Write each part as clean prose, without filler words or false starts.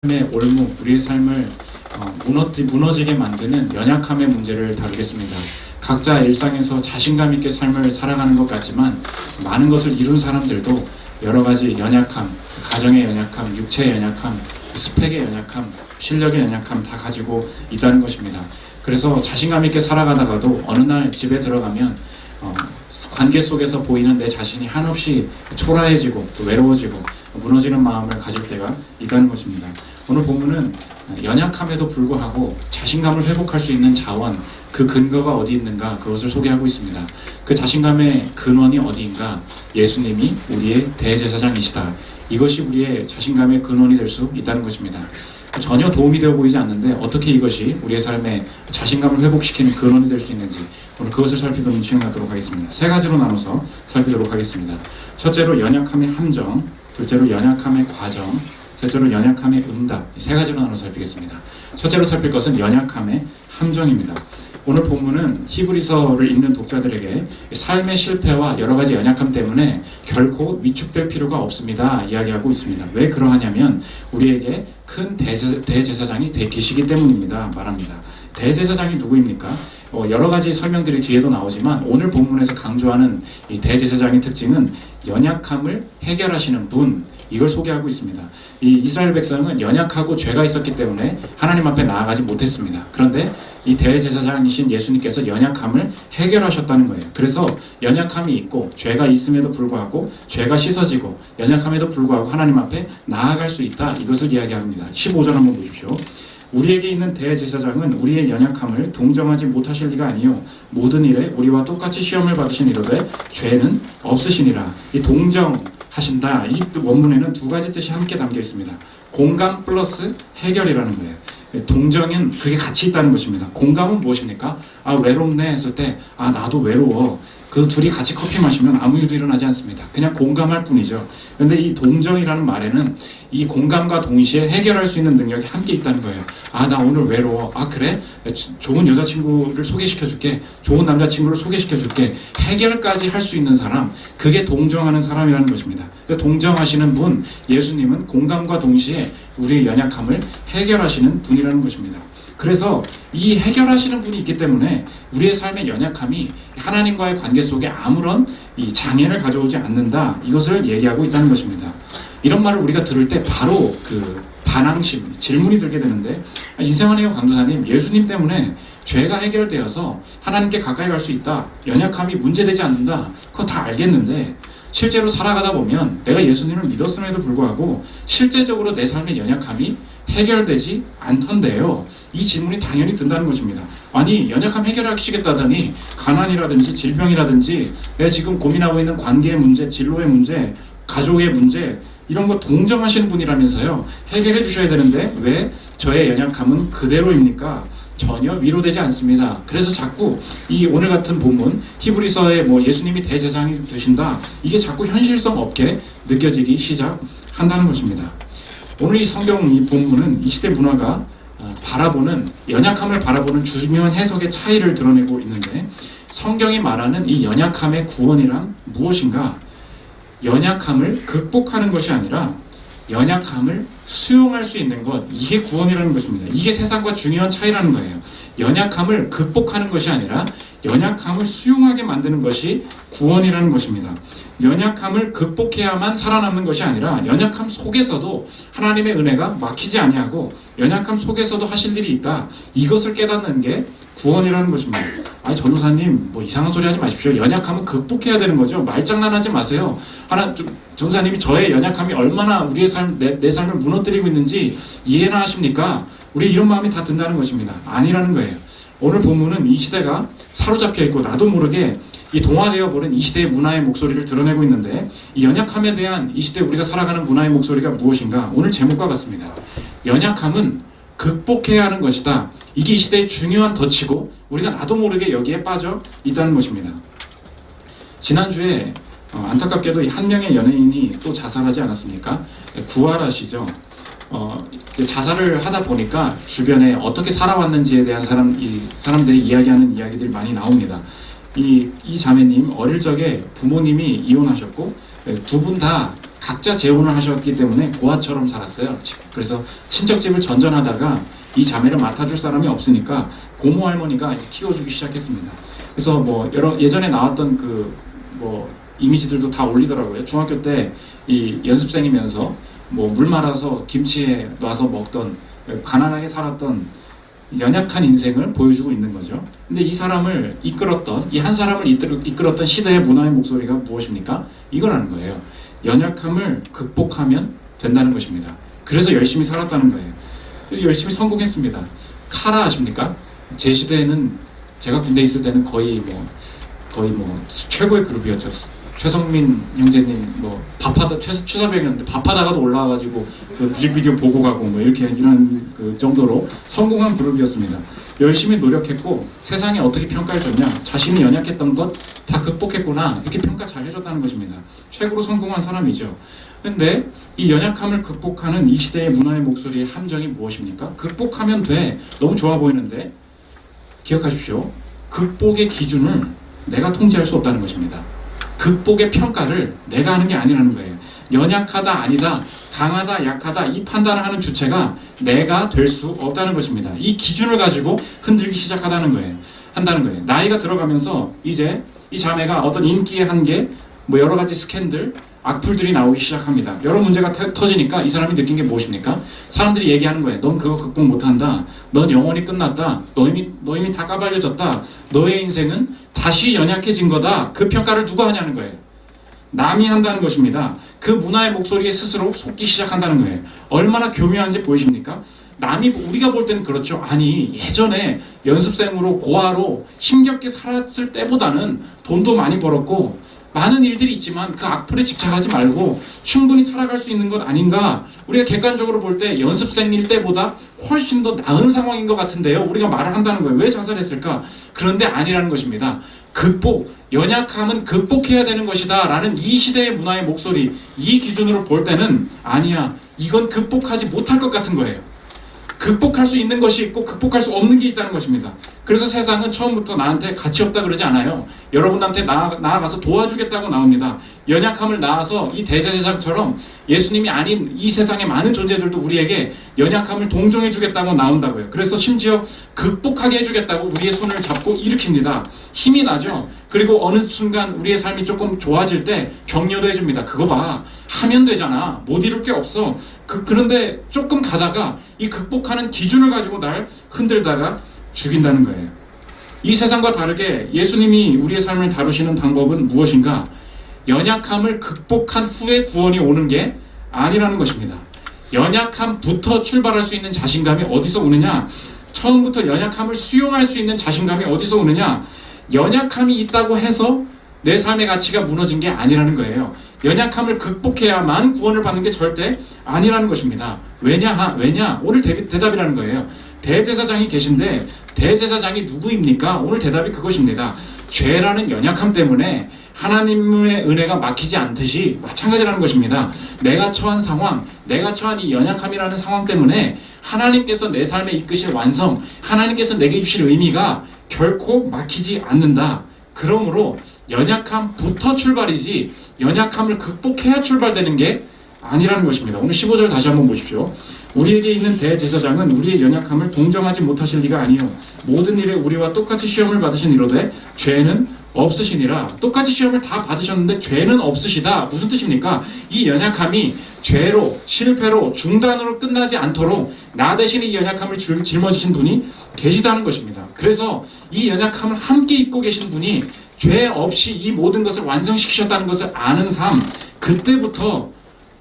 삶의 올무, 우리의 삶을 무너지게 만드는 연약함의 문제를 다루겠습니다. 각자 일상에서 자신감 있게 삶을 살아가는 것 같지만 많은 것을 이룬 사람들도 여러 가지 연약함, 가정의 연약함, 육체의 연약함, 스펙의 연약함, 실력의 연약함 다 가지고 있다는 것입니다. 그래서 자신감 있게 살아가다가도 어느 날 집에 들어가면 관계 속에서 보이는 내 자신이 한없이 초라해지고 또 외로워지고 무너지는 마음을 가질 때가 있다는 것입니다. 오늘 본문은 연약함에도 불구하고 자신감을 회복할 수 있는 자원, 그 근거가 어디 있는가, 그것을 소개하고 있습니다. 그 자신감의 근원이 어디인가? 예수님이 우리의 대제사장이시다. 이것이 우리의 자신감의 근원이 될 수 있다는 것입니다. 전혀 도움이 되어 보이지 않는데 어떻게 이것이 우리의 삶에 자신감을 회복시키는 근원이 될 수 있는지 오늘 그것을 살피도록 진행하도록 하겠습니다. 세 가지로 나눠서 살피도록 하겠습니다. 첫째로 연약함의 함정, 둘째로 연약함의 과정, 셋째로 연약함의 응답, 이 세 가지로 나눠서 살피겠습니다. 첫째로 살필 것은 연약함의 함정입니다. 오늘 본문은 히브리서를 읽는 독자들에게 삶의 실패와 여러 가지 연약함 때문에 결코 위축될 필요가 없습니다 이야기하고 있습니다. 왜 그러하냐면 우리에게 큰 대제사장이 계시기 때문입니다 말합니다. 대제사장이 누구입니까? 여러 가지 설명들이 뒤에도 나오지만 오늘 본문에서 강조하는 이 대제사장의 특징은 연약함을 해결하시는 분, 이걸 소개하고 있습니다. 이 이스라엘 백성은 연약하고 죄가 있었기 때문에 하나님 앞에 나아가지 못했습니다. 그런데 이 대제사장이신 예수님께서 연약함을 해결하셨다는 거예요. 그래서 연약함이 있고 죄가 있음에도 불구하고 죄가 씻어지고 연약함에도 불구하고 하나님 앞에 나아갈 수 있다, 이것을 이야기합니다. 15절 한번 보십시오. 우리에게 있는 대제사장은 우리의 연약함을 동정하지 못하실 리가 아니요 모든 일에 우리와 똑같이 시험을 받으신 이로되 죄는 없으시니라. 이 동정하신다, 이 원문에는 두 가지 뜻이 함께 담겨 있습니다. 공감 플러스 해결이라는 거예요. 동정은 그게 같이 있다는 것입니다. 공감은 무엇입니까? 외롭네 했을 때 나도 외로워. 그 둘이 같이 커피 마시면 아무 일도 일어나지 않습니다. 그냥 공감할 뿐이죠. 그런데 이 동정이라는 말에는 이 공감과 동시에 해결할 수 있는 능력이 함께 있다는 거예요. 나 오늘 외로워. 그래? 좋은 여자친구를 소개시켜줄게. 좋은 남자친구를 소개시켜줄게. 해결까지 할 수 있는 사람, 그게 동정하는 사람이라는 것입니다. 동정하시는 분, 예수님은 공감과 동시에 우리의 연약함을 해결하시는 분이라는 것입니다. 그래서 이 해결하시는 분이 있기 때문에 우리의 삶의 연약함이 하나님과의 관계 속에 아무런 이 장애를 가져오지 않는다, 이것을 얘기하고 있다는 것입니다. 이런 말을 우리가 들을 때 바로 그 반항심, 질문이 들게 되는데, 이세환이요 강도사님, 예수님 때문에 죄가 해결되어서 하나님께 가까이 갈 수 있다, 연약함이 문제되지 않는다, 그거 다 알겠는데 실제로 살아가다 보면 내가 예수님을 믿었음에도 불구하고 실제적으로 내 삶의 연약함이 해결되지 않던데요. 이 질문이 당연히 든다는 것입니다. 아니, 연약함 해결하시겠다더니 가난이라든지 질병이라든지 내가 지금 고민하고 있는 관계의 문제, 진로의 문제, 가족의 문제, 이런 거 동정하시는 분이라면서요. 해결해 주셔야 되는데 왜 저의 연약함은 그대로입니까? 전혀 위로되지 않습니다. 그래서 자꾸 이 오늘 같은 본문 히브리서에 예수님이 대제사장이 되신다, 이게 자꾸 현실성 없게 느껴지기 시작한다는 것입니다. 오늘 이 성경 이 본문은 이 시대 문화가 바라보는, 연약함을 바라보는 중요한 해석의 차이를 드러내고 있는데, 성경이 말하는 이 연약함의 구원이란 무엇인가? 연약함을 극복하는 것이 아니라 연약함을 수용할 수 있는 것, 이게 구원이라는 것입니다. 이게 세상과 중요한 차이라는 거예요. 연약함을 극복하는 것이 아니라 연약함을 수용하게 만드는 것이 구원이라는 것입니다. 연약함을 극복해야만 살아남는 것이 아니라 연약함 속에서도 하나님의 은혜가 막히지 아니하고 연약함 속에서도 하실 일이 있다, 이것을 깨닫는 게 구원이라는 것입니다. 전도사님 이상한 소리 하지 마십시오. 연약함은 극복해야 되는 거죠. 말장난하지 마세요. 전도사님이 저의 연약함이 얼마나 우리의 삶, 내 삶을 무너뜨리고 있는지 이해나 하십니까? 우리 이런 마음이 다 든다는 것입니다. 아니라는 거예요. 오늘 본문은 이 시대가 사로잡혀 있고 나도 모르게 이 동화되어 버린 이 시대의 문화의 목소리를 드러내고 있는데, 이 연약함에 대한 이 시대 우리가 살아가는 문화의 목소리가 무엇인가? 오늘 제목과 같습니다. 연약함은 극복해야 하는 것이다. 이게 이 시대의 중요한 덫이고 우리가 나도 모르게 여기에 빠져 있다는 것입니다. 지난주에 안타깝게도 한 명의 연예인이 또 자살하지 않았습니까? 구하라시죠. 자살을 하다 보니까 주변에 어떻게 살아왔는지에 대한 사람들이 이야기하는 이야기들이 많이 나옵니다. 이 자매님 어릴 적에 부모님이 이혼하셨고 두 분 다 각자 재혼을 하셨기 때문에 고아처럼 살았어요. 그래서 친척집을 전전하다가 이 자매를 맡아줄 사람이 없으니까 고모 할머니가 이제 키워주기 시작했습니다. 그래서 뭐 예전에 나왔던 그 뭐 이미지들도 다 올리더라고요. 중학교 때 이 연습생이면서 뭐 물 말아서 김치에 놔서 먹던 가난하게 살았던 연약한 인생을 보여주고 있는 거죠. 근데 이 사람을 이끌었던 이 한 사람을 이끌었던 시대의 문화의 목소리가 무엇입니까? 이거라는 거예요. 연약함을 극복하면 된다는 것입니다. 그래서 열심히 살았다는 거예요. 그래서 열심히 성공했습니다. 카라 아십니까? 제 시대에는 제가 군대 있을 때는 거의 뭐 최고의 그룹이었죠. 최성민 형제님 뭐 밥하다 최사병이었는데 밥하다가도 올라와가지고 그 뮤직비디오 보고 가고 뭐 이렇게 이런 그 정도로 성공한 그룹이었습니다. 열심히 노력했고 세상에 어떻게 평가를 줬냐? 자신이 연약했던 것 다 극복했구나 이렇게 평가 잘 해줬다는 것입니다. 최고로 성공한 사람이죠. 근데 이 연약함을 극복하는 이 시대의 문화의 목소리의 함정이 무엇입니까? 극복하면 돼. 너무 좋아 보이는데 기억하십시오. 극복의 기준을 내가 통제할 수 없다는 것입니다. 극복의 평가를 내가 하는 게 아니라는 거예요. 연약하다 아니다, 강하다 약하다 이 판단을 하는 주체가 내가 될 수 없다는 것입니다. 이 기준을 가지고 흔들기 시작한다는 거예요. 나이가 들어가면서 이제 이 자매가 어떤 인기의 한계, 뭐 여러 가지 스캔들, 악플들이 나오기 시작합니다. 여러 문제가 터지니까 이 사람이 느낀 게 무엇입니까? 사람들이 얘기하는 거예요. 넌 그거 극복 못한다. 넌 영원히 끝났다. 너 이미 다 까발려졌다. 너의 인생은 다시 연약해진 거다. 그 평가를 누가 하냐는 거예요. 남이 한다는 것입니다. 그 문화의 목소리에 스스로 속기 시작한다는 거예요. 얼마나 교묘한지 보이십니까? 우리가 볼 때는 그렇죠. 아니 예전에 연습생으로 고아로 힘겹게 살았을 때보다는 돈도 많이 벌었고 많은 일들이 있지만 그 악플에 집착하지 말고 충분히 살아갈 수 있는 것 아닌가. 우리가 객관적으로 볼 때 연습생일 때보다 훨씬 더 나은 상황인 것 같은데요. 우리가 말을 한다는 거예요. 왜 자살했을까? 그런데 아니라는 것입니다. 연약함은 극복해야 되는 것이다 라는 이 시대의 문화의 목소리, 이 기준으로 볼 때는 아니야. 이건 극복하지 못할 것 같은 거예요. 극복할 수 있는 것이 있고 극복할 수 없는 게 있다는 것입니다. 그래서 세상은 처음부터 나한테 가치 없다 그러지 않아요. 여러분한테 나아가서 도와주겠다고 나옵니다. 연약함을 낳아서 이 대제사장처럼 예수님이 아닌 이 세상의 많은 존재들도 우리에게 연약함을 동정해 주겠다고 나온다고요. 그래서 심지어 극복하게 해주겠다고 우리의 손을 잡고 일으킵니다. 힘이 나죠. 그리고 어느 순간 우리의 삶이 조금 좋아질 때 격려도 해줍니다. 그거 봐, 하면 되잖아. 못 이룰 게 없어. 그런데 조금 가다가 이 극복하는 기준을 가지고 날 흔들다가 죽인다는 거예요. 이 세상과 다르게 예수님이 우리의 삶을 다루시는 방법은 무엇인가? 연약함을 극복한 후에 구원이 오는 게 아니라는 것입니다. 연약함부터 출발할 수 있는 자신감이 어디서 오느냐? 처음부터 연약함을 수용할 수 있는 자신감이 어디서 오느냐? 연약함이 있다고 해서 내 삶의 가치가 무너진 게 아니라는 거예요. 연약함을 극복해야만 구원을 받는 게 절대 아니라는 것입니다. 왜냐? 오늘 대답이라는 거예요. 대제사장이 계신데 대제사장이 누구입니까? 오늘 대답이 그것입니다. 죄라는 연약함 때문에 하나님의 은혜가 막히지 않듯이 마찬가지라는 것입니다. 내가 처한 상황, 내가 처한 이 연약함이라는 상황 때문에 하나님께서 내 삶에 이끄실 완성, 하나님께서 내게 주실 의미가 결코 막히지 않는다. 그러므로 연약함부터 출발이지 연약함을 극복해야 출발되는 게 아니라는 것입니다. 오늘 15절 다시 한번 보십시오. 우리에게 있는 대제사장은 우리의 연약함을 동정하지 못하실 리가 아니요 모든 일에 우리와 똑같이 시험을 받으신 이로되 죄는 없으시니라. 똑같이 시험을 다 받으셨는데 죄는 없으시다. 무슨 뜻입니까? 이 연약함이 죄로, 실패로, 중단으로 끝나지 않도록 나 대신 이 연약함을 짊어지신 분이 계시다는 것입니다. 그래서 이 연약함을 함께 입고 계신 분이 죄 없이 이 모든 것을 완성시키셨다는 것을 아는 삶, 그때부터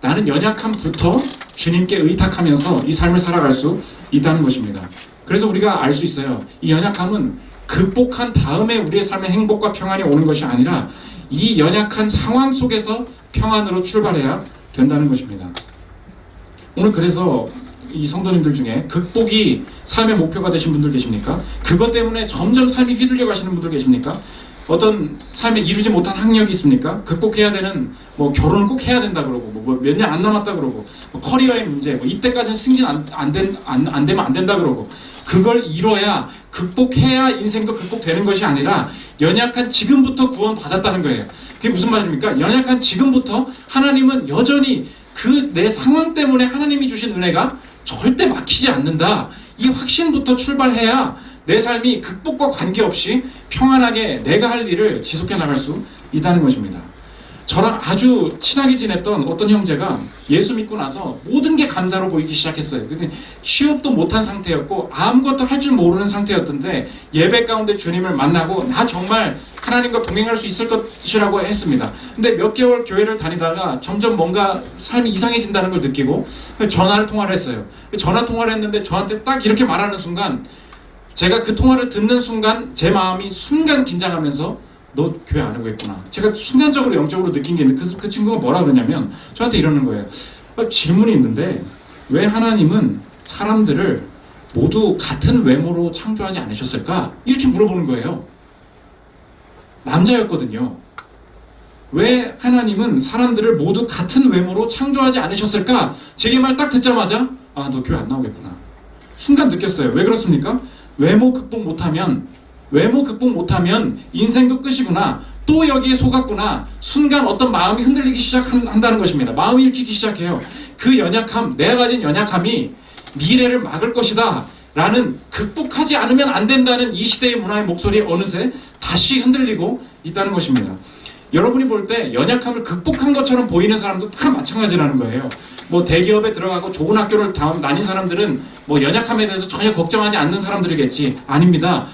나는 연약함부터 주님께 의탁하면서 이 삶을 살아갈 수 있다는 것입니다. 그래서 우리가 알 수 있어요. 이 연약함은 극복한 다음에 우리의 삶의 행복과 평안이 오는 것이 아니라 이 연약한 상황 속에서 평안으로 출발해야 된다는 것입니다. 오늘 그래서 이 성도님들 중에 극복이 삶의 목표가 되신 분들 계십니까? 그것 때문에 점점 삶이 휘둘려 가시는 분들 계십니까? 어떤 삶에 이루지 못한 학력이 있습니까? 극복해야 되는 뭐 결혼을 꼭 해야 된다 그러고 뭐 몇 년 안 남았다 그러고 뭐 커리어의 문제 뭐 이때까지는 승진 안 되면 안 된다 그러고 그걸 이뤄야 극복해야 인생도 극복되는 것이 아니라 연약한 지금부터 구원 받았다는 거예요. 그게 무슨 말입니까? 연약한 지금부터 하나님은 여전히 그 내 상황 때문에 하나님이 주신 은혜가 절대 막히지 않는다. 이 확신부터 출발해야 내 삶이 극복과 관계없이 평안하게 내가 할 일을 지속해 나갈 수 있다는 것입니다. 저랑 아주 친하게 지냈던 어떤 형제가 예수 믿고 나서 모든 게 감사로 보이기 시작했어요. 근데 취업도 못한 상태였고 아무것도 할 줄 모르는 상태였던데 예배 가운데 주님을 만나고 나 정말 하나님과 동행할 수 있을 것이라고 했습니다. 근데 몇 개월 교회를 다니다가 점점 뭔가 삶이 이상해진다는 걸 느끼고 통화를 했어요. 전화 통화를 했는데 저한테 딱 이렇게 말하는 순간 제가 그 통화를 듣는 순간 제 마음이 순간 긴장하면서 너 교회 안 오고 있구나. 제가 순간적으로 영적으로 느낀 게 있는데 그 친구가 뭐라 그러냐면 저한테 이러는 거예요. 질문이 있는데 왜 하나님은 사람들을 모두 같은 외모로 창조하지 않으셨을까? 이렇게 물어보는 거예요. 남자였거든요. 왜 하나님은 사람들을 모두 같은 외모로 창조하지 않으셨을까? 제 말 딱 듣자마자 아, 너 교회 안 나오겠구나. 순간 느꼈어요. 왜 그렇습니까? 외모 극복 못하면 인생도 끝이구나. 또 여기에 속았구나. 순간 어떤 마음이 흔들리기 시작한다는 것입니다. 마음이 읽히기 시작해요. 그 연약함, 내가 가진 연약함이 미래를 막을 것이다 라는 극복하지 않으면 안 된다는 이 시대의 문화의 목소리에 어느새 다시 흔들리고 있다는 것입니다. 여러분이 볼 때 연약함을 극복한 것처럼 보이는 사람도 다 마찬가지라는 거예요. 뭐 대기업에 들어가고 좋은 학교를 다닌 사람들은 뭐 연약함에 대해서 전혀 걱정하지 않는 사람들이겠지. 아닙니다.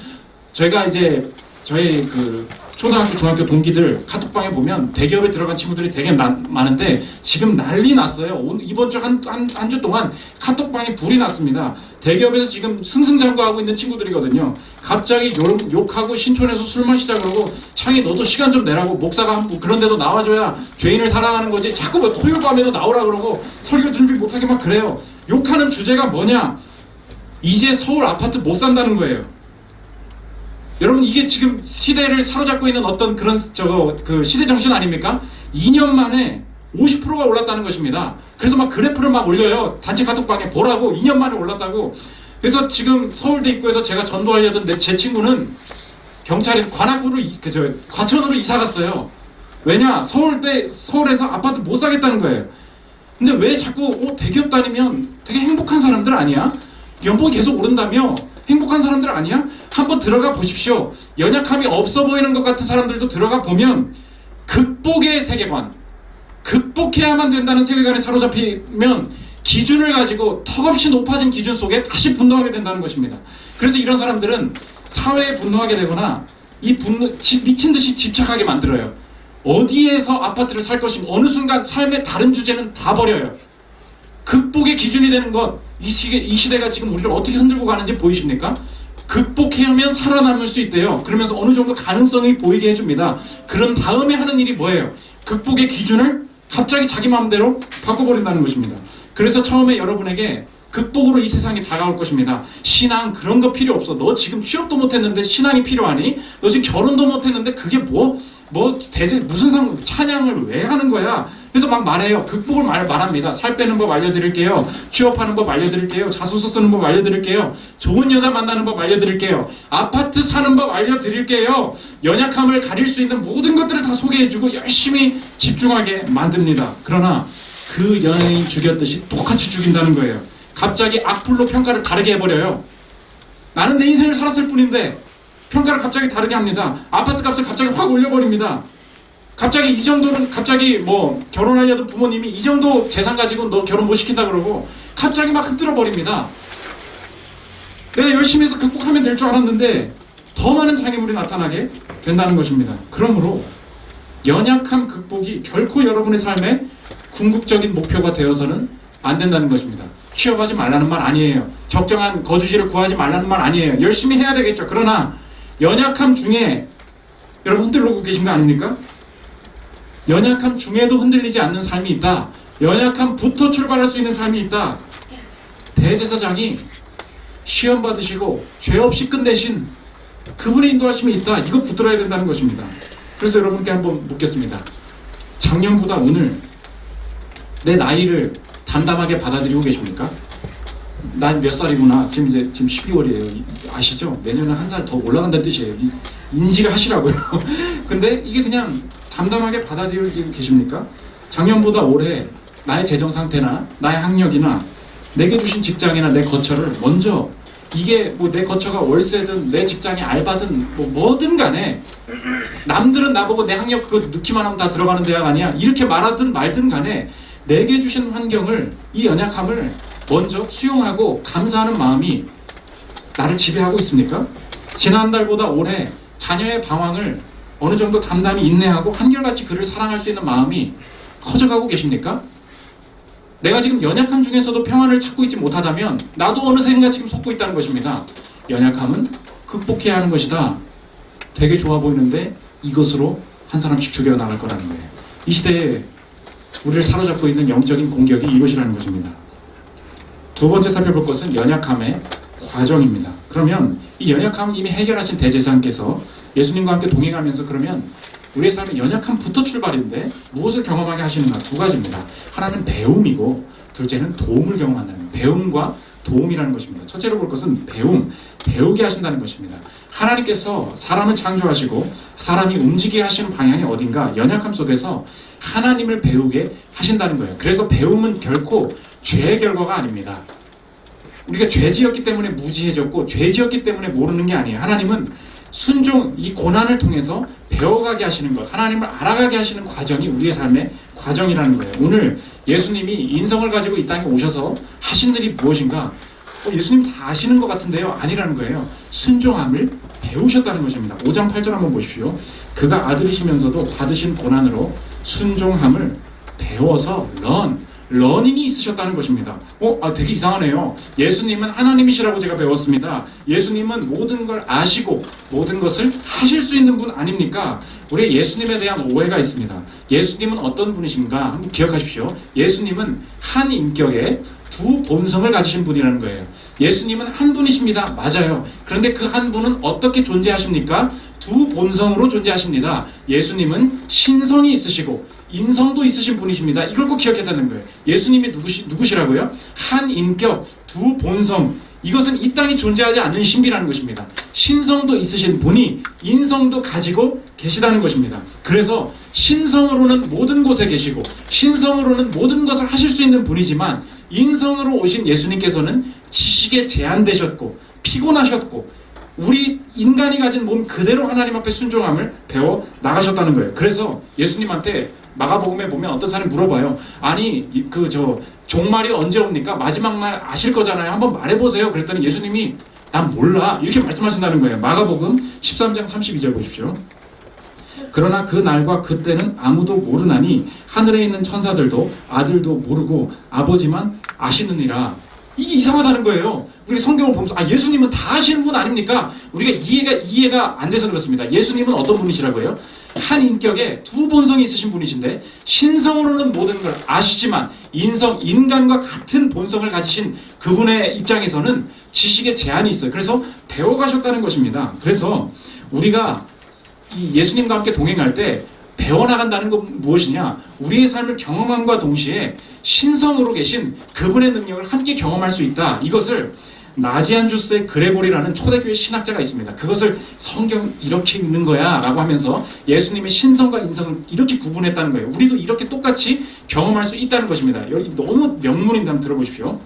저희가 이제 저희 그 초등학교, 중학교 동기들 카톡방에 보면 대기업에 들어간 친구들이 되게 많은데 지금 난리 났어요. 이번 주 한 주 동안 카톡방에 불이 났습니다. 대기업에서 지금 승승장구하고 있는 친구들이거든요. 갑자기 욕하고 신촌에서 술 마시자 그러고 창희 너도 시간 좀 내라고 목사가 그런 데도 나와줘야 죄인을 사랑하는 거지 자꾸 뭐 토요일 밤에도 나오라 그러고 설교 준비 못하게 막 그래요. 욕하는 주제가 뭐냐? 이제 서울 아파트 못 산다는 거예요. 여러분 이게 지금 시대를 사로잡고 있는 어떤 그런 그 시대 정신 아닙니까? 2년 만에 50%가 올랐다는 것입니다. 그래서 막 그래프를 막 올려요. 단체 카톡방에 보라고 2년 만에 올랐다고. 그래서 지금 서울대 입구에서 제가 전도하려던 제 친구는 경찰에 과천으로 이사 갔어요. 왜냐? 서울에서 아파트 못 사겠다는 거예요. 근데 왜 자꾸 대기업 다니면 되게 행복한 사람들 아니야? 연봉이 계속 오른다며? 행복한 사람들 아니야? 한번 들어가 보십시오. 연약함이 없어 보이는 것 같은 사람들도 들어가 보면 극복의 세계관, 극복해야만 된다는 세계관에 사로잡히면 기준을 가지고 턱없이 높아진 기준 속에 다시 분노하게 된다는 것입니다. 그래서 이런 사람들은 사회에 분노하게 되거나 이 미친 듯이 집착하게 만들어요. 어디에서 아파트를 살 것인가, 어느 순간 삶의 다른 주제는 다 버려요. 극복의 기준이 되는 것, 이 시대가 지금 우리를 어떻게 흔들고 가는지 보이십니까? 극복하면 살아남을 수 있대요. 그러면서 어느 정도 가능성이 보이게 해줍니다. 그런 다음에 하는 일이 뭐예요? 극복의 기준을 갑자기 자기 마음대로 바꿔버린다는 것입니다. 그래서 처음에 여러분에게 극복으로 이 세상이 다가올 것입니다. 신앙 그런 거 필요 없어. 너 지금 취업도 못했는데 신앙이 필요하니? 너 지금 결혼도 못했는데 그게 무슨 찬양을 왜 하는 거야? 그래서 막 말해요. 극복을 말합니다. 살 빼는 법 알려드릴게요. 취업하는 법 알려드릴게요. 자소서 쓰는 법 알려드릴게요. 좋은 여자 만나는 법 알려드릴게요. 아파트 사는 법 알려드릴게요. 연약함을 가릴 수 있는 모든 것들을 다 소개해주고 열심히 집중하게 만듭니다. 그러나 그 연예인 죽였듯이 똑같이 죽인다는 거예요. 갑자기 악플로 평가를 다르게 해버려요. 나는 내 인생을 살았을 뿐인데 평가를 갑자기 다르게 합니다. 아파트 값을 갑자기 확 올려버립니다. 갑자기 이 정도는 뭐 결혼하려던 부모님이 이 정도 재산 가지고 너 결혼 못 시킨다 그러고 갑자기 막 흔들어 버립니다. 내가 열심히 해서 극복하면 될 줄 알았는데 더 많은 장애물이 나타나게 된다는 것입니다. 그러므로 연약함 극복이 결코 여러분의 삶의 궁극적인 목표가 되어서는 안 된다는 것입니다. 취업하지 말라는 말 아니에요. 적정한 거주지를 구하지 말라는 말 아니에요. 열심히 해야 되겠죠. 그러나 연약함 중에 여러분 흔들리고 계신 거 아닙니까? 연약함 중에도 흔들리지 않는 삶이 있다. 연약함부터 출발할 수 있는 삶이 있다. 대제사장이 시험 받으시고 죄 없이 끝내신 그분의 인도하심이 있다. 이거 붙들어야 된다는 것입니다. 그래서 여러분께 한번 묻겠습니다. 작년보다 오늘 내 나이를 담담하게 받아들이고 계십니까? 난 몇 살이구나. 지금 12월이에요. 아시죠? 내년에 한 살 더 올라간다는 뜻이에요. 인지를 하시라고요. 근데 이게 그냥 담담하게 받아들이고 계십니까? 작년보다 올해 나의 재정 상태나 나의 학력이나 내게 주신 직장이나 내 거처를 먼저, 이게 뭐 내 거처가 월세든 내 직장이 알바든 뭐든 간에 남들은 나보고 내 학력 그거 넣기만 하면 다 들어가는 대학 아니야 이렇게 말하든 말든 간에 내게 주신 환경을, 이 연약함을 먼저 수용하고 감사하는 마음이 나를 지배하고 있습니까? 지난달보다 올해 자녀의 방황을 어느 정도 담담히 인내하고 한결같이 그를 사랑할 수 있는 마음이 커져가고 계십니까? 내가 지금 연약함 중에서도 평안을 찾고 있지 못하다면 나도 어느샌가 지금 속고 있다는 것입니다. 연약함은 극복해야 하는 것이다. 되게 좋아 보이는데 이것으로 한 사람씩 죽여나갈 거라는 거예요. 이 시대에 우리를 사로잡고 있는 영적인 공격이 이것이라는 것입니다. 두 번째 살펴볼 것은 연약함의 과정입니다. 그러면 이 연약함은 이미 해결하신 대제사장께서 예수님과 함께 동행하면서, 그러면 우리의 삶의 연약함부터 출발인데 무엇을 경험하게 하시는가? 두 가지입니다. 하나는 배움이고 둘째는 도움을 경험한다는 거예요. 배움과 도움이라는 것입니다. 첫째로 볼 것은 배우게 하신다는 것입니다. 하나님께서 사람을 창조하시고 사람이 움직이게 하시는 방향이 어딘가, 연약함 속에서 하나님을 배우게 하신다는 거예요. 그래서 배움은 결코 죄의 결과가 아닙니다. 우리가 죄 지었기 때문에 무지해졌고 죄 지었기 때문에 모르는 게 아니에요. 하나님은 순종, 이 고난을 통해서 배워가게 하시는 것, 하나님을 알아가게 하시는 과정이 우리의 삶의 과정이라는 거예요. 오늘 예수님이 인성을 가지고 이 땅에 오셔서 하신 일이 무엇인가? 예수님 다 아시는 것 같은데요. 아니라는 거예요. 순종함을 배우셨다는 것입니다. 5장 8절 한번 보십시오. 그가 아들이시면서도 받으신 고난으로 순종함을 배워서 러닝이 있으셨다는 것입니다. 되게 이상하네요. 예수님은 하나님이시라고 제가 배웠습니다. 예수님은 모든 걸 아시고 모든 것을 하실 수 있는 분 아닙니까? 우리 예수님에 대한 오해가 있습니다. 예수님은 어떤 분이신가? 한번 기억하십시오. 예수님은 한 인격의 두 본성을 가지신 분이라는 거예요. 예수님은 한 분이십니다. 맞아요. 그런데 그 한 분은 어떻게 존재하십니까? 두 본성으로 존재하십니다. 예수님은 신성이 있으시고 인성도 있으신 분이십니다. 이걸 꼭 기억해야 되는 거예요. 예수님이 누구시라고요? 한 인격, 두 본성. 이것은 이 땅에 존재하지 않는 신비라는 것입니다. 신성도 있으신 분이 인성도 가지고 계시다는 것입니다. 그래서 신성으로는 모든 곳에 계시고 신성으로는 모든 것을 하실 수 있는 분이지만 인성으로 오신 예수님께서는 지식에 제한되셨고 피곤하셨고 우리 인간이 가진 몸 그대로 하나님 앞에 순종함을 배워 나가셨다는 거예요. 그래서 예수님한테 마가복음에 보면 어떤 사람이 물어봐요. 아니 종말이 언제 옵니까? 마지막 날 아실 거잖아요. 한번 말해보세요. 그랬더니 예수님이 난 몰라 이렇게 말씀하신다는 거예요. 마가복음 13장 32절 보십시오. 그러나 그 날과 그때는 아무도 모르나니 하늘에 있는 천사들도 아들도 모르고 아버지만 아시느니라. 이게 이상하다는 거예요. 우리가 성경을 보면서 예수님은 다 아시는 분 아닙니까? 우리가 이해가 안 돼서 그렇습니다. 예수님은 어떤 분이시라고요? 한 인격에 두 본성이 있으신 분이신데 신성으로는 모든 걸 아시지만 인간과 같은 본성을 가지신 그분의 입장에서는 지식에 제한이 있어요. 그래서 배워가셨다는 것입니다. 그래서 우리가 이 예수님과 함께 동행할 때 배워나간다는 건 무엇이냐? 우리의 삶을 경험함과 동시에 신성으로 계신 그분의 능력을 함께 경험할 수 있다. 이것을 나지안주스의 그레고리라는 초대교회 신학자가 있습니다. 그것을 성경 이렇게 읽는 거야 라고 하면서 예수님의 신성과 인성을 이렇게 구분했다는 거예요. 우리도 이렇게 똑같이 경험할 수 있다는 것입니다. 여기 너무 명문인데 한번 들어보십시오.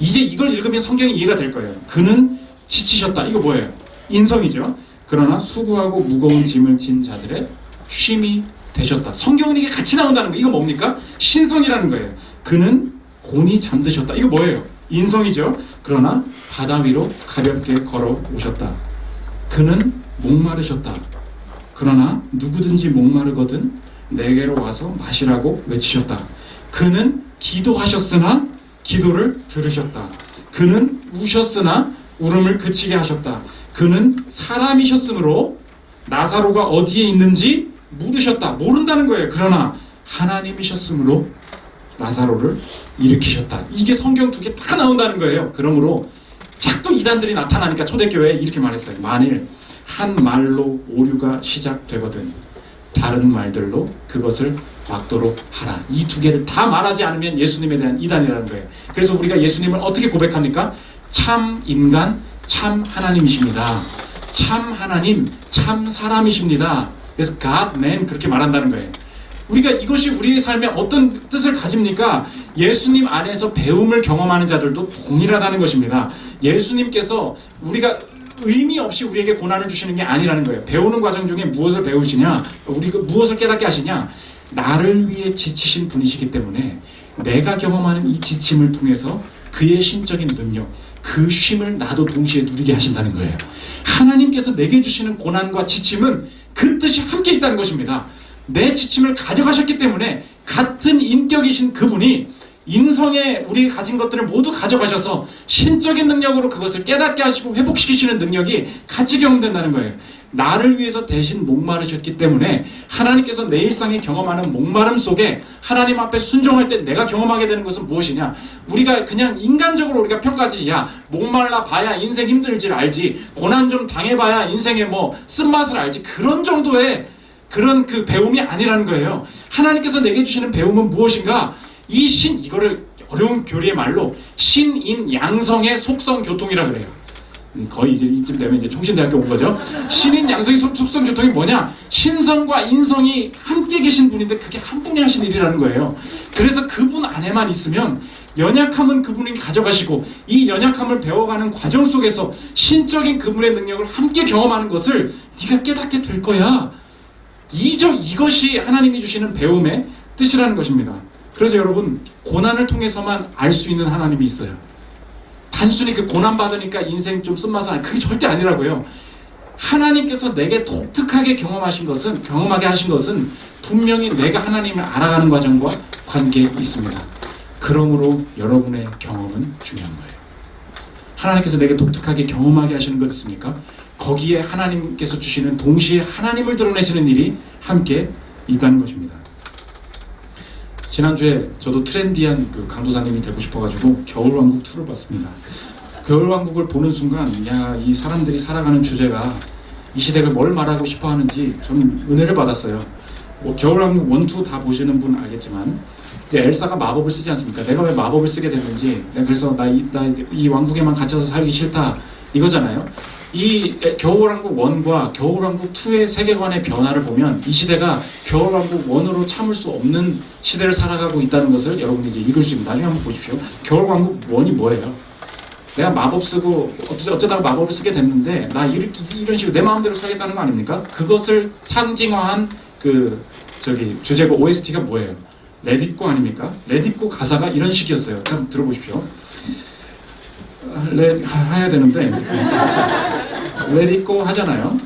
이제 이걸 읽으면 성경이 이해가 될 거예요. 그는 지치셨다. 이거 뭐예요? 인성이죠. 그러나 수고하고 무거운 짐을 진 자들의 쉼이 되셨다. 성경은 이게 같이 나온다는 거예요. 이거 뭡니까? 신성이라는 거예요. 그는 곤히 잠드셨다. 이거 뭐예요? 인성이죠. 그러나 바다 위로 가볍게 걸어 오셨다. 그는 목마르셨다. 그러나 누구든지 목마르거든 내게로 와서 마시라고 외치셨다. 그는 기도하셨으나 기도를 들으셨다. 그는 우셨으나 울음을 그치게 하셨다. 그는 사람이셨으므로 나사로가 어디에 있는지 물으셨다. 모른다는 거예요. 그러나 하나님이셨으므로 나사로를 일으키셨다. 이게 성경 두 개 다 나온다는 거예요. 그러므로 자꾸 이단들이 나타나니까 초대교회에 이렇게 말했어요. 만일 한 말로 오류가 시작되거든 다른 말들로 그것을 막도록 하라. 이 두 개를 다 말하지 않으면 예수님에 대한 이단이라는 거예요. 그래서 우리가 예수님을 어떻게 고백합니까? 참 인간, 참 하나님이십니다. 참 하나님, 참 사람이십니다. 그래서 God, man 그렇게 말한다는 거예요. 우리가 이것이 우리의 삶에 어떤 뜻을 가집니까? 예수님 안에서 배움을 경험하는 자들도 동일하다는 것입니다. 예수님께서 우리가 의미 없이 우리에게 고난을 주시는 게 아니라는 거예요. 배우는 과정 중에 무엇을 배우시냐? 우리가 무엇을 깨닫게 하시냐? 나를 위해 지치신 분이시기 때문에 내가 경험하는 이 지침을 통해서 그의 신적인 능력, 그 쉼을 나도 동시에 누리게 하신다는 거예요. 하나님께서 내게 주시는 고난과 지침은 그 뜻이 함께 있다는 것입니다. 내 지침을 가져가셨기 때문에 같은 인격이신 그분이 인성에 우리가 가진 것들을 모두 가져가셔서 신적인 능력으로 그것을 깨닫게 하시고 회복시키시는 능력이 같이 경험된다는 거예요. 나를 위해서 대신 목마르셨기 때문에 하나님께서 내 일상에 경험하는 목마름 속에 하나님 앞에 순종할 때 내가 경험하게 되는 것은 무엇이냐? 우리가 그냥 인간적으로 우리가 평가하지, 야 목말라 봐야 인생 힘들지를 알지, 고난 좀 당해봐야 인생의 뭐 쓴맛을 알지, 그런 정도의 그런 그 배움이 아니라는 거예요. 하나님께서 내게 주시는 배움은 무엇인가? 이거를 어려운 교리의 말로 신인 양성의 속성 교통이라 그래요. 거의 이제 이쯤 되면 이제 총신대학교 온 거죠. 신인 양성의 속성 교통이 뭐냐? 신성과 인성이 함께 계신 분인데 그게 한 분이 하신 일이라는 거예요. 그래서 그분 안에만 있으면 연약함은 그분이 가져가시고 이 연약함을 배워가는 과정 속에서 신적인 그분의 능력을 함께 경험하는 것을 네가 깨닫게 될 거야. 이것이 하나님이 주시는 배움의 뜻이라는 것입니다. 그래서 여러분, 고난을 통해서만 알 수 있는 하나님이 있어요. 단순히 그 고난 받으니까 인생 좀 쓴맛은 아니, 그게 절대 아니라고요. 하나님께서 내게 독특하게 경험하게 하신 것은 분명히 내가 하나님을 알아가는 과정과 관계에 있습니다. 그러므로 여러분의 경험은 중요한 거예요. 하나님께서 내게 독특하게 경험하게 하시는 것 있습니까? 거기에 하나님께서 주시는 동시에 하나님을 드러내시는 일이 함께 있다는 것입니다. 지난주에 저도 트렌디한 그 강도사님이 되고 싶어가지고 겨울왕국 2를 봤습니다. 겨울왕국을 보는 순간, 이 사람들이 살아가는 주제가 이 시대가 뭘 말하고 싶어 하는지 좀 은혜를 받았어요. 겨울왕국 1, 2 다 보시는 분 알겠지만, 이제 엘사가 마법을 쓰지 않습니까? 내가 왜 마법을 쓰게 됐는지, 그래서 이 왕국에만 갇혀서 살기 싫다, 이거잖아요. 이 겨울왕국 1과 겨울왕국 2의 세계관의 변화를 보면 이 시대가 겨울왕국 1으로 참을 수 없는 시대를 살아가고 있다는 것을 여러분이 이제 읽을 수 있습니다. 나중에 한번 보십시오. 겨울왕국 1이 뭐예요? 내가 마법 쓰고 어쩌다가 마법을 쓰게 됐는데 나 이런 식으로 내 마음대로 살겠다는 거 아닙니까? 그것을 상징화한 주제가 OST가 뭐예요? Let It Go 아닙니까? Let It Go 가사가 이런 식이었어요. 한번 들어보십시오. 해야 되는데 Let It Go 하잖아요.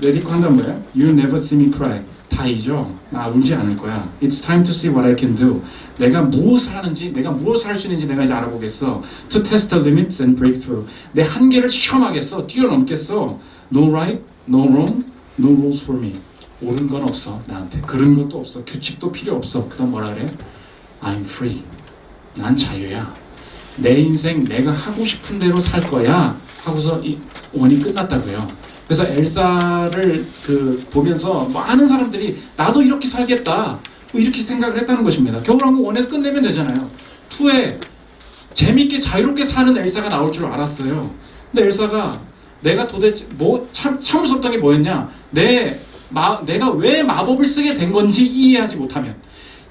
Let It Go 한다면 뭐예요? You never see me cry. 다 잊어. 나 울지 않을 거야. It's time to see what I can do. 내가 무엇을 하는지, 내가 무엇을 할 수 있는지 내가 이제 알아보겠어. To test the limits and break through. 내 한계를 시험하겠어. 뛰어넘겠어. No right, no wrong, no rules for me. 옳은 건 없어. 나한테. 그런 것도 없어. 규칙도 필요 없어. 그 다음 뭐라 그래? I'm free. 난 자유야. 내 인생 내가 하고 싶은 대로 살 거야 하고서 이 원이 끝났다고요. 그래서 엘사를 보면서 많은 사람들이 나도 이렇게 살겠다 이렇게 생각을 했다는 것입니다. 겨울왕국 1에서 끝내면 되잖아요. 2에 재밌게 자유롭게 사는 엘사가 나올 줄 알았어요. 근데 엘사가 내가 도대체 참을 수 없던 게 뭐였냐, 내가 왜 마법을 쓰게 된 건지 이해하지 못하면,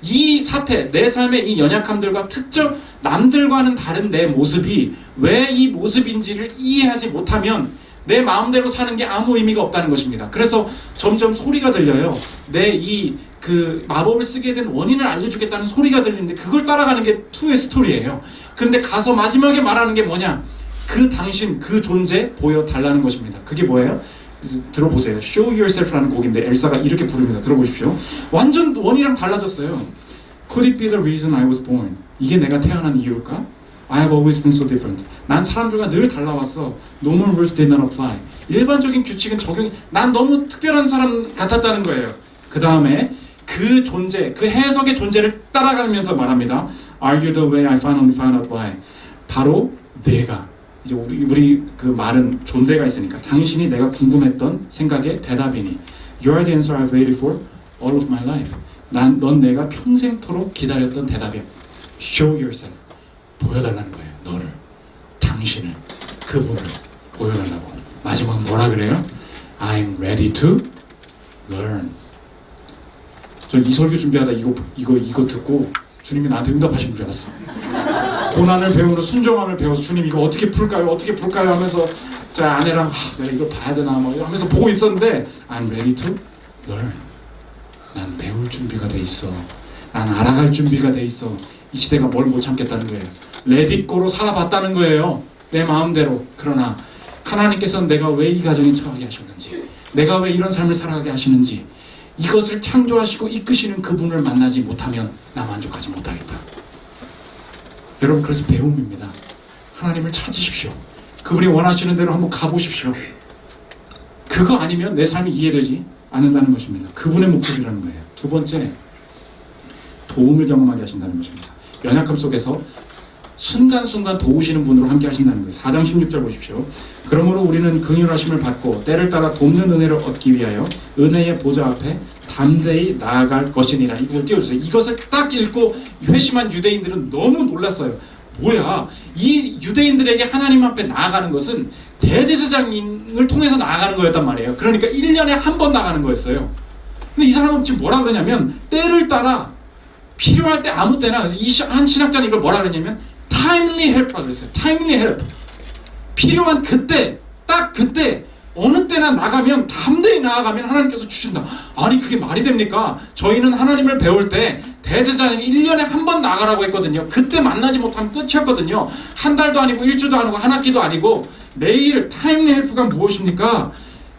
이 사태, 내 삶의 이 연약함들과 특정 남들과는 다른 내 모습이 왜 이 모습인지를 이해하지 못하면 내 마음대로 사는 게 아무 의미가 없다는 것입니다. 그래서 점점 소리가 들려요. 마법을 쓰게 된 원인을 알려주겠다는 소리가 들리는데 그걸 따라가는 게 2의 스토리예요. 근데 가서 마지막에 말하는 게 뭐냐? 그 당신, 그 존재 보여달라는 것입니다. 그게 뭐예요? 들어보세요. Show Yourself라는 곡인데 엘사가 이렇게 부릅니다. 들어보십시오. 완전 원이랑 달라졌어요. Could it be the reason I was born? 이게 내가 태어난 이유일까? I have always been so different. 난 사람들과 늘 달라왔어. Normal rules did not apply. 일반적인 규칙은 난 너무 특별한 사람 같았다는 거예요. 그 다음에 그 존재, 그 해석의 존재를 따라가면서 말합니다. Are you the way I finally found out why? 바로 내가 이제 우리 그 말은 존대가 있으니까 당신이 내가 궁금했던 생각의 대답이니 You are the answer I've waited for all of my life. 넌 내가 평생토록 기다렸던 대답이야. Show yourself. 보여달라는 거예요. 너를, 당신을, 그분을 보여달라고. 마지막 뭐라 그래요? I'm ready to learn. 전 이 설교 준비하다 이거 듣고 주님이 나한테 응답하신 줄 알았어. 고난을 배우는 순종함을 배워서 주님 이거 어떻게 풀까요 하면서 제 아내랑 내가 이걸 봐야 되나 뭐 하면서 보고 있었는데 I'm ready to learn. 난 배울 준비가 돼 있어. 난 알아갈 준비가 돼 있어. 이 시대가 뭘 못 참겠다는 거예요. Let it go로 살아봤다는 거예요. 내 마음대로. 그러나 하나님께서는 내가 왜 이 가정에 처하게 하셨는지, 내가 왜 이런 삶을 살아가게 하시는지, 이것을 창조하시고 이끄시는 그분을 만나지 못하면 나 만족하지 못하겠다. 여러분, 그래서 배움입니다. 하나님을 찾으십시오. 그분이 원하시는 대로 한번 가보십시오. 그거 아니면 내 삶이 이해되지 않는다는 것입니다. 그분의 목적이라는 거예요. 두 번째, 도움을 경험하게 하신다는 것입니다. 연약함 속에서 순간순간 도우시는 분으로 함께 하신다는 거예요. 4장 16절 보십시오. 그러므로 우리는 긍휼하심을 받고 때를 따라 돕는 은혜를 얻기 위하여 은혜의 보좌 앞에 담대히 나아갈 것이니라. 이걸 띄워주세요. 이것을 딱 읽고 회심한 유대인들은 너무 놀랐어요. 뭐야? 이 유대인들에게 하나님 앞에 나아가는 것은 대제사장을 통해서 나아가는 거였단 말이에요. 그러니까 1년에 한 번 나가는 거였어요. 근데 이 사람은 지금 뭐라 그러냐면 때를 따라 필요할 때 아무 때나, 한 신학자는 이걸 뭐라 그러냐면 timely help라고 그랬어요. timely help. 필요한 그때, 딱 그때 어느 때나 나가면, 담대히 나아가면 하나님께서 주신다. 아니 그게 말이 됩니까? 저희는 하나님을 배울 때 대제사장이 1년에 한 번 나가라고 했거든요. 그때 만나지 못하면 끝이었거든요. 한 달도 아니고 일주도 아니고 한 학기도 아니고. 매일 타임리 헬프가 무엇입니까?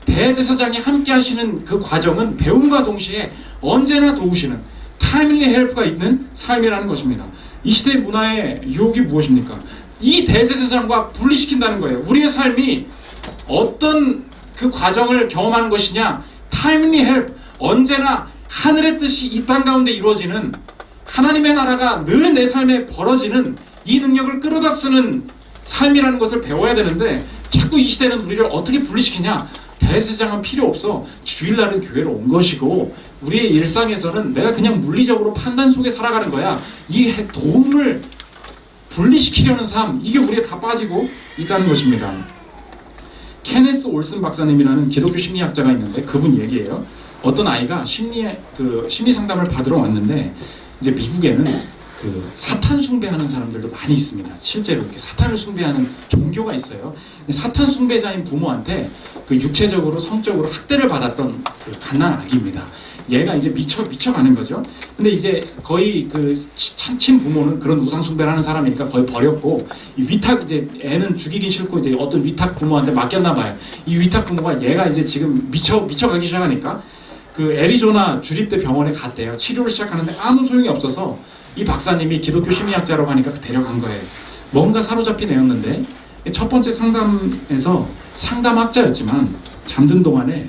대제사장이 함께 하시는 그 과정은 배움과 동시에 언제나 도우시는 타임리 헬프가 있는 삶이라는 것입니다. 이 시대의 문화의 유혹이 무엇입니까? 이 대제사장과 분리시킨다는 거예요. 우리의 삶이 어떤 그 과정을 경험하는 것이냐? 타임리 헬프, 언제나 하늘의 뜻이 이 땅 가운데 이루어지는, 하나님의 나라가 늘 내 삶에 벌어지는 이 능력을 끌어다 쓰는 삶이라는 것을 배워야 되는데, 자꾸 이 시대는 우리를 어떻게 분리시키냐? 대제사장은 필요 없어. 주일날은 교회로 온 것이고 우리의 일상에서는 내가 그냥 물리적으로 판단 속에 살아가는 거야. 이 도움을 분리시키려는 삶, 이게 우리에 다 빠지고 있다는 것입니다. 케네스 올슨 박사님이라는 기독교 심리학자가 있는데 그분 얘기예요. 어떤 아이가 심리 상담을 받으러 왔는데, 이제 미국에는 그 사탄 숭배하는 사람들도 많이 있습니다. 실제로 이렇게 사탄을 숭배하는 종교가 있어요. 사탄 숭배자인 부모한테 그 육체적으로 성적으로 학대를 받았던 그 갓난 아기입니다. 얘가 이제 미쳐가는 거죠. 근데 이제 거의 그 찬친 부모는 그런 우상 숭배를 하는 사람이니까 거의 버렸고, 이 위탁, 이제 애는 죽이기 싫고 이제 어떤 위탁 부모한테 맡겼나 봐요. 이 위탁 부모가 얘가 이제 지금 미쳐가기 시작하니까 그 애리조나 주립대 병원에 갔대요. 치료를 시작하는데 아무 소용이 없어서 이 박사님이 기독교 심리학자라고 하니까 데려간 거예요. 뭔가 사로잡힌 애였는데, 첫 번째 상담에서 상담학자였지만 잠든 동안에,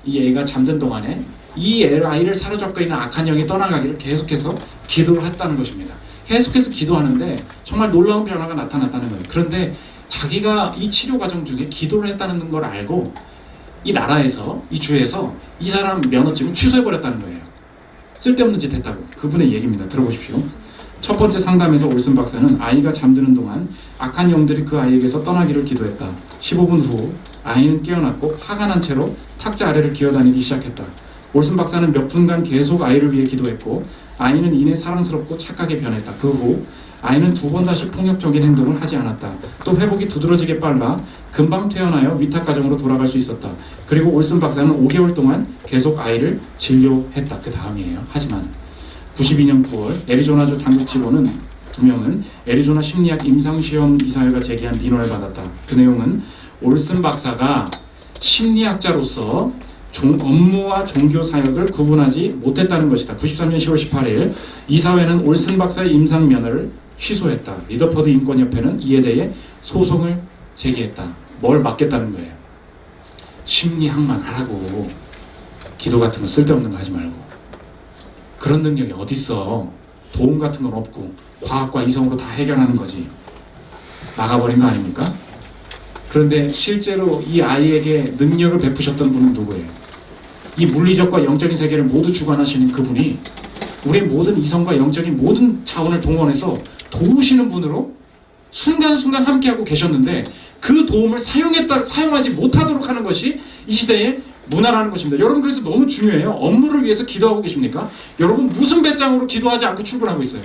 이 애가 잠든 동안에 이 아이를 사로잡고 있는 악한 영이 떠나가기를 계속해서 기도를 했다는 것입니다. 계속해서 기도하는데 정말 놀라운 변화가 나타났다는 거예요. 그런데 자기가 이 치료 과정 중에 기도를 했다는 걸 알고 이 나라에서, 이 주에서 이 사람 면허증을 취소해버렸다는 거예요. 쓸데없는 짓 했다고. 그분의 얘기입니다. 들어보십시오. 첫 번째 상담에서 올슨 박사는 아이가 잠드는 동안 악한 영들이 그 아이에게서 떠나기를 기도했다. 15분 후 아이는 깨어났고 화가 난 채로 탁자 아래를 기어다니기 시작했다. 올슨 박사는 몇 분간 계속 아이를 위해 기도했고 아이는 이내 사랑스럽고 착하게 변했다. 그 후 아이는 두 번 다시 폭력적인 행동을 하지 않았다. 또 회복이 두드러지게 빨라 금방 퇴원하여 위탁 가정으로 돌아갈 수 있었다. 그리고 올슨 박사는 5개월 동안 계속 아이를 진료했다. 그 다음이에요. 하지만 92년 9월 애리조나주 당국직원은 2명은 애리조나 심리학 임상시험 이사회가 제기한 민원을 받았다. 그 내용은 올슨 박사가 심리학자로서 업무와 종교 사역을 구분하지 못했다는 것이다. 93년 10월 18일 이사회는 올슨 박사의 임상 면허를 취소했다. 리더퍼드 인권협회는 이에 대해 소송을 제기했다. 뭘 맡겠다는 거예요? 심리학만 하라고. 기도 같은 거 쓸데없는 거 하지 말고. 그런 능력이 어딨어. 도움 같은 건 없고 과학과 이성으로 다 해결하는 거지. 나가버린 거 아닙니까? 그런데 실제로 이 아이에게 능력을 베푸셨던 분은 누구예요? 이 물리적과 영적인 세계를 모두 주관하시는 그분이 우리의 모든 이성과 영적인 모든 차원을 동원해서 도우시는 분으로 순간순간 함께하고 계셨는데 그 도움을 사용하지 못하도록 하는 것이 이 시대의 문화라는 것입니다. 여러분, 그래서 너무 중요해요. 업무를 위해서 기도하고 계십니까? 여러분 무슨 배짱으로 기도하지 않고 출근하고 있어요?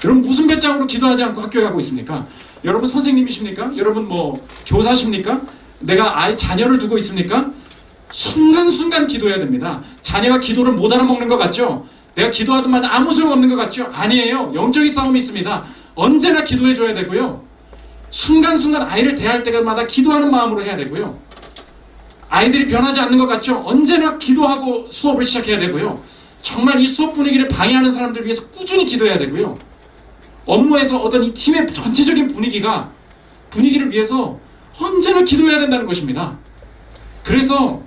여러분 무슨 배짱으로 기도하지 않고 학교에 가고 있습니까? 여러분 선생님이십니까? 여러분 뭐 교사십니까? 내가 자녀를 두고 있습니까? 순간순간 기도해야 됩니다. 자녀가 기도를 못 알아먹는 것 같죠? 내가 기도하더만 아무 소용없는 것 같죠? 아니에요. 영적인 싸움이 있습니다. 언제나 기도해줘야 되고요. 순간순간 아이를 대할 때마다 기도하는 마음으로 해야 되고요. 아이들이 변하지 않는 것 같죠? 언제나 기도하고 수업을 시작해야 되고요. 정말 이 수업 분위기를 방해하는 사람들 위해서 꾸준히 기도해야 되고요. 업무에서 어떤 이 팀의 전체적인 분위기를 위해서 언제나 기도해야 된다는 것입니다. 그래서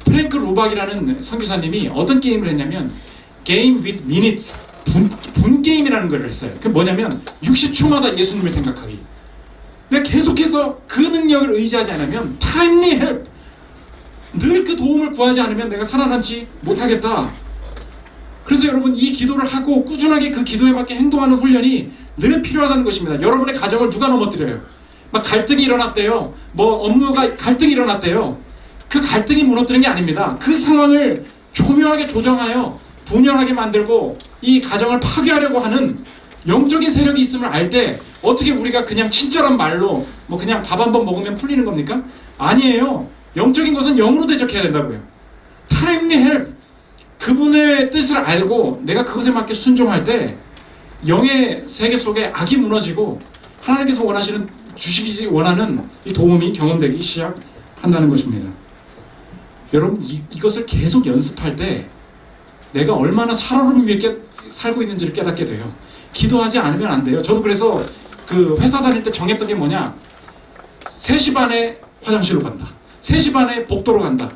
프랭크 루박이라는 선교사님이 어떤 게임을 했냐면 Game with Minutes, 분 게임이라는 걸 했어요. 그게 뭐냐면 60초마다 예수님을 생각하기. 내가 계속해서 그 능력을 의지하지 않으면 timely help, 늘 그 도움을 구하지 않으면 내가 살아남지 못하겠다. 그래서 여러분 이 기도를 하고 꾸준하게 그 기도에 맞게 행동하는 훈련이 늘 필요하다는 것입니다. 여러분의 가정을 누가 넘어뜨려요? 막 갈등이 일어났대요. 뭐 업무가 갈등이 일어났대요. 그 갈등이 무너뜨리는 게 아닙니다. 그 상황을 교묘하게 조정하여 분열하게 만들고 이 가정을 파괴하려고 하는 영적인 세력이 있음을 알 때 어떻게 우리가 그냥 친절한 말로 뭐 그냥 밥 한 번 먹으면 풀리는 겁니까? 아니에요. 영적인 것은 영으로 대적해야 된다고요. timely help, 그분의 뜻을 알고 내가 그것에 맞게 순종할 때 영의 세계 속에 악이 무너지고 하나님께서 주시기 원하는 이 도움이 경험되기 시작한다는 것입니다. 여러분 이것을 계속 연습할 때 내가 얼마나 살얼음 위에 살고 있는지를 깨닫게 돼요. 기도하지 않으면 안 돼요. 저도 그래서 그 회사 다닐 때 정했던 게 뭐냐, 3시 반에 화장실로 간다, 3시 반에 복도로 간다.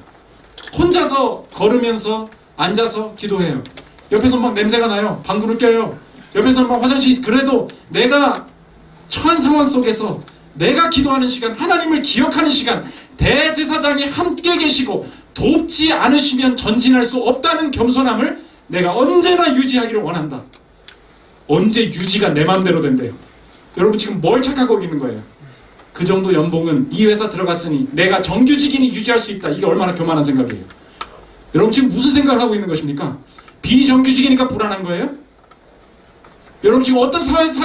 혼자서 걸으면서 앉아서 기도해요. 옆에서 막 냄새가 나요. 방구를 껴요. 옆에서 막 화장실, 그래도 내가 처한 상황 속에서 내가 기도하는 시간, 하나님을 기억하는 시간, 대제사장이 함께 계시고 돕지 않으시면 전진할 수 없다는 겸손함을 내가 언제나 유지하기를 원한다. 언제 유지가 내 마음대로 된대요? 여러분 지금 뭘 착각하고 있는 거예요? 그 정도 연봉은 이 회사 들어갔으니 내가 정규직인이 유지할 수 있다. 이게 얼마나 교만한 생각이에요? 여러분 지금 무슨 생각을 하고 있는 것입니까? 비정규직이니까 불안한 거예요? 여러분 지금 어떤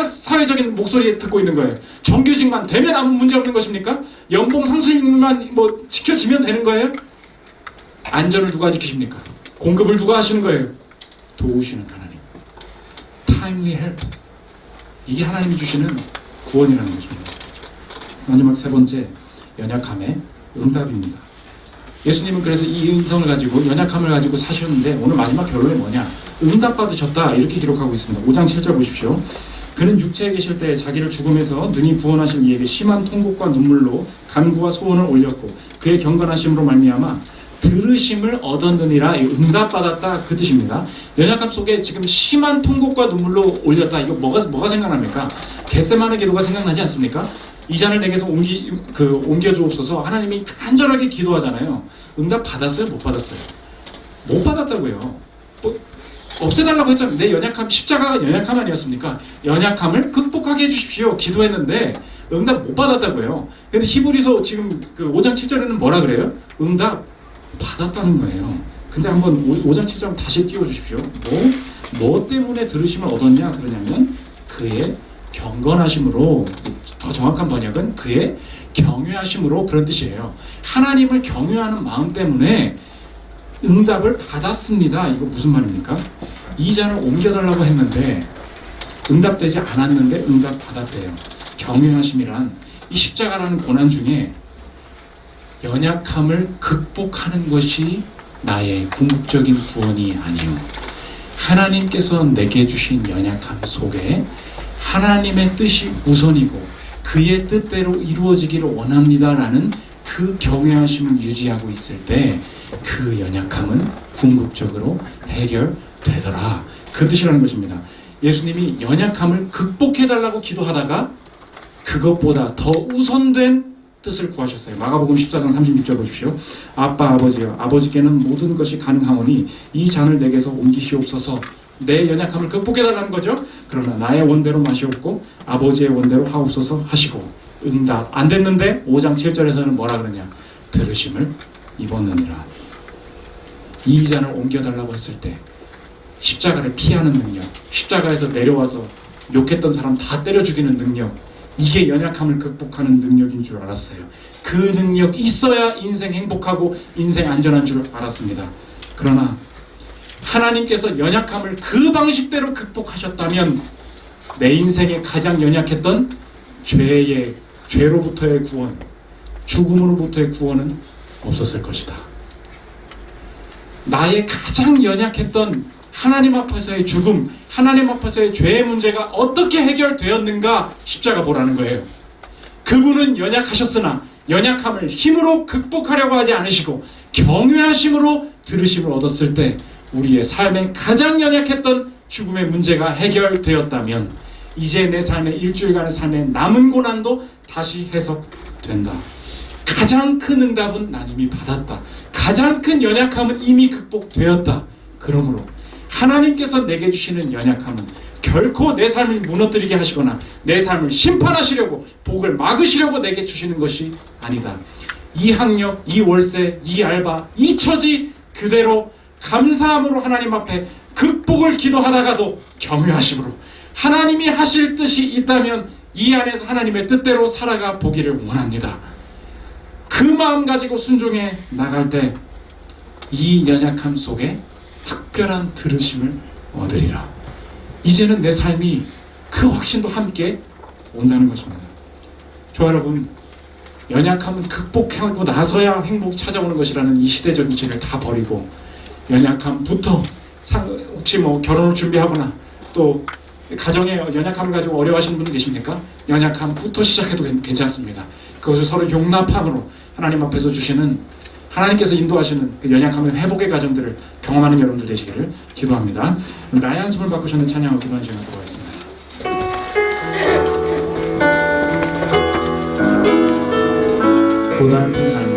사회적인 목소리 듣고 있는 거예요? 정규직만 되면 아무 문제 없는 것입니까? 연봉 상승만 뭐 지켜지면 되는 거예요? 안전을 누가 지키십니까? 공급을 누가 하시는 거예요? 도우시는 하나님. timely help. 이게 하나님이 주시는 구원이라는 것입니다. 마지막 3번째, 연약함의 응답입니다. 예수님은 그래서 이 인성을 가지고, 연약함을 가지고 사셨는데 오늘 마지막 결론이 뭐냐? 응답받으셨다, 이렇게 기록하고 있습니다. 5장 7절 보십시오. 그는 육체에 계실 때 자기를 죽음에서 능히 구원하신 이에게 심한 통곡과 눈물로 간구와 소원을 올렸고 그의 경건하심으로 말미암아 들으심을 얻었느니라. 응답받았다, 그 뜻입니다. 연약함 속에 지금 심한 통곡과 눈물로 올렸다. 이거 뭐가 생각납니까? 겟세마네 기도가 생각나지 않습니까? 이 잔을 내게서 옮겨주옵소서. 하나님이 간절하게 기도하잖아요. 응답 받았어요? 못 받았어요? 못 받았다고요. 없애달라고 했잖아요. 내 연약함, 십자가가 연약함 아니었습니까? 연약함을 극복하게 해주십시오. 기도했는데 응답 못 받았다고요. 근데 히브리서 지금 그 5장 7절에는 뭐라 그래요? 응답 받았다는 거예요. 근데 한번 5장 7절 다시 띄워주십시오. 뭐 때문에 들으심을 얻었냐 그러냐면 그의 경건하심으로, 더 정확한 번역은 그의 경외하심으로, 그런 뜻이에요. 하나님을 경외하는 마음 때문에 응답을 받았습니다. 이거 무슨 말입니까? 이 잔을 옮겨달라고 했는데 응답되지 않았는데 응답 받았대요. 경외하심이란 이 십자가라는 고난 중에 연약함을 극복하는 것이 나의 궁극적인 구원이 아니요, 하나님께서 내게 주신 연약함 속에 하나님의 뜻이 우선이고 그의 뜻대로 이루어지기를 원합니다라는 그 경외하심을 유지하고 있을 때 그 연약함은 궁극적으로 해결되더라, 그 뜻이라는 것입니다. 예수님이 연약함을 극복해달라고 기도하다가 그것보다 더 우선된 뜻을 구하셨어요. 마가복음 14장 36절 보십시오. 아빠 아버지여 아버지께는 모든 것이 가능하오니 이 잔을 내게서 옮기시옵소서. 내 연약함을 극복해달라는 거죠. 그러나 나의 원대로 마시옵고 아버지의 원대로 하옵소서 하시고 응답 안 됐는데 5장 7절에서는 뭐라 그러냐. 들으심을 입었느니라. 이 잔을 옮겨달라고 했을 때 십자가를 피하는 능력, 십자가에서 내려와서 욕했던 사람 다 때려 죽이는 능력, 이게 연약함을 극복하는 능력인 줄 알았어요. 그 능력이 있어야 인생 행복하고 인생 안전한 줄 알았습니다. 그러나 하나님께서 연약함을 그 방식대로 극복하셨다면 내 인생에 가장 연약했던 죄로부터의 구원, 죽음으로부터의 구원은 없었을 것이다. 나의 가장 연약했던 하나님 앞에서의 죽음, 하나님 앞에서의 죄의 문제가 어떻게 해결되었는가 십자가 보라는 거예요. 그분은 연약하셨으나 연약함을 힘으로 극복하려고 하지 않으시고 경외하심으로 들으심을 얻었을 때 우리의 삶에 가장 연약했던 죽음의 문제가 해결되었다면 이제 내 삶의 일주일간의 삶의 남은 고난도 다시 해석된다. 가장 큰 응답은 난 이미 받았다. 가장 큰 연약함은 이미 극복되었다. 그러므로 하나님께서 내게 주시는 연약함은 결코 내 삶을 무너뜨리게 하시거나 내 삶을 심판하시려고 복을 막으시려고 내게 주시는 것이 아니다. 이 학력, 이 월세, 이 알바, 이 처지 그대로 감사함으로 하나님 앞에 극복을 기도하다가도 경외하심으로 하나님이 하실 뜻이 있다면 이 안에서 하나님의 뜻대로 살아가 보기를 원합니다. 그 마음 가지고 순종해 나갈 때 이 연약함 속에 특별한 들으심을 얻으리라. 이제는 내 삶이 그 확신도 함께 온다는 것입니다. 저 여러분, 연약함은 극복하고 나서야 행복이 찾아오는 것이라는 이 시대적 이치를 다 버리고 연약함부터 혹시 뭐 결혼을 준비하거나 또 가정에 연약함을 가지고 어려워하시는 분들 계십니까? 연약함부터 시작해도 괜찮습니다. 그것을 서로 용납함으로 하나님 앞에서 주시는 하나님께서 인도하시는 그 연약함의 회복의 과정들을 경험하는 여러분들 되시기를 기도합니다. 나의 한숨을 바꾸시는 찬양을 기도하는 시간 갖도록 하겠습니다. 고달픈 삶